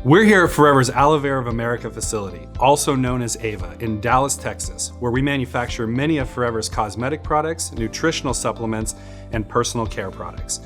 We're here at Forever's Aloe Vera of America facility, also known as Ava, in Dallas, Texas, where we manufacture many of Forever's cosmetic products, nutritional supplements, and personal care products.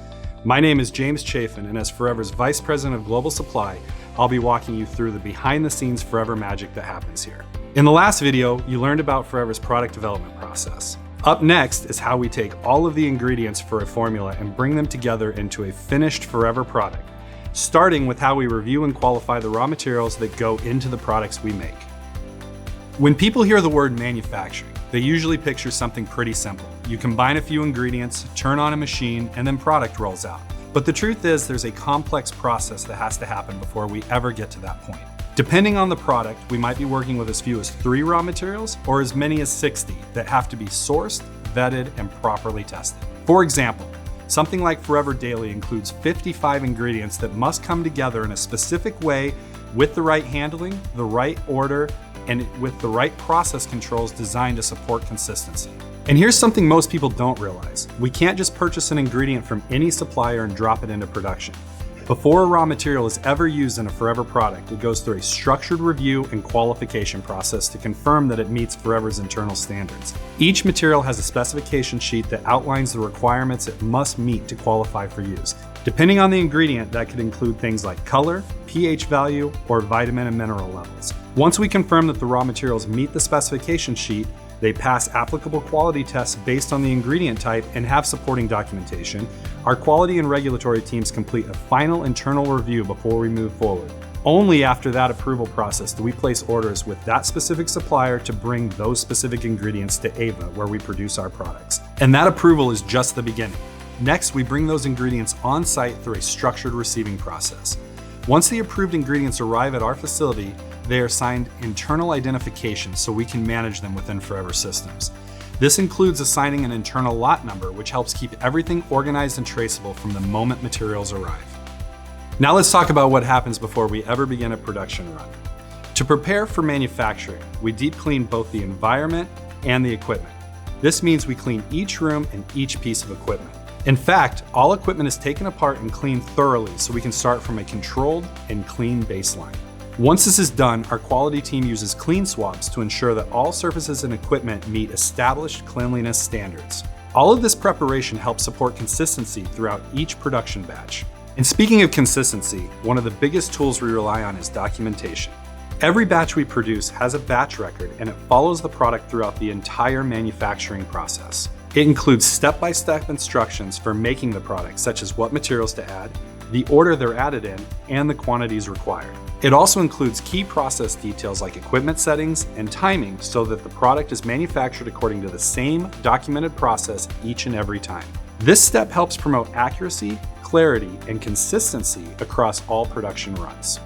My name is James Chafin, and as Forever's Vice President of Global Supply, I'll be walking you through the behind-the-scenes Forever magic that happens here. In the last video, you learned about Forever's product development process. Up next is how we take all of the ingredients for a formula and bring them together into a finished Forever product, starting with how we review and qualify the raw materials that go into the products we make. When people hear the word manufacturing, they usually picture something pretty simple. You combine a few ingredients, turn on a machine, and then product rolls out. But the truth is there's a complex process that has to happen before we ever get to that point. Depending on the product, we might be working with as few as 3 raw materials or as many as 60 that have to be sourced, vetted, and properly tested. For example, something like Forever Daily includes 55 ingredients that must come together in a specific way with the right handling, the right order, and with the right process controls designed to support consistency. And here's something most people don't realize. We can't just purchase an ingredient from any supplier and drop it into production. Before a raw material is ever used in a Forever product, it goes through a structured review and qualification process to confirm that it meets Forever's internal standards. Each material has a specification sheet that outlines the requirements it must meet to qualify for use. Depending on the ingredient, that could include things like color, pH value, or vitamin and mineral levels. Once we confirm that the raw materials meet the specification sheet, they pass applicable quality tests based on the ingredient type and have supporting documentation. Our quality and regulatory teams complete a final internal review before we move forward. Only after that approval process do we place orders with that specific supplier to bring those specific ingredients to Ava, where we produce our products. And that approval is just the beginning. Next, we bring those ingredients on site through a structured receiving process. Once the approved ingredients arrive at our facility, they are assigned internal identification so we can manage them within Forever systems. This includes assigning an internal lot number, which helps keep everything organized and traceable from the moment materials arrive. Now let's talk about what happens before we ever begin a production run. To prepare for manufacturing, we deep clean both the environment and the equipment. This means we clean each room and each piece of equipment. In fact, all equipment is taken apart and cleaned thoroughly so we can start from a controlled and clean baseline. Once this is done, our quality team uses clean swabs to ensure that all surfaces and equipment meet established cleanliness standards. All of this preparation helps support consistency throughout each production batch. And speaking of consistency, one of the biggest tools we rely on is documentation. Every batch we produce has a batch record and it follows the product throughout the entire manufacturing process. It includes step-by-step instructions for making the product, such as what materials to add, the order they're added in, and the quantities required. It also includes key process details like equipment settings and timing so that the product is manufactured according to the same documented process each and every time. This step helps promote accuracy, clarity, and consistency across all production runs.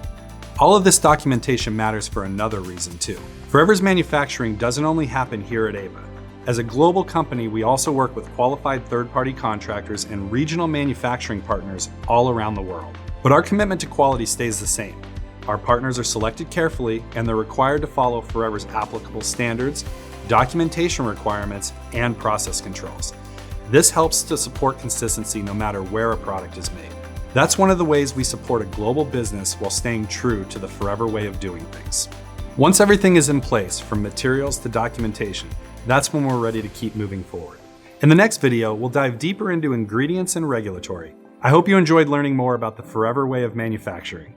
All of this documentation matters for another reason too. Forever's manufacturing doesn't only happen here at Ava. As a global company, we also work with qualified third-party contractors and regional manufacturing partners all around the world. But our commitment to quality stays the same. Our partners are selected carefully and they're required to follow Forever's applicable standards, documentation requirements, and process controls. This helps to support consistency no matter where a product is made. That's one of the ways we support a global business while staying true to the Forever way of doing things. Once everything is in place, from materials to documentation, that's when we're ready to keep moving forward. In the next video, we'll dive deeper into ingredients and regulatory. I hope you enjoyed learning more about the Forever way of manufacturing.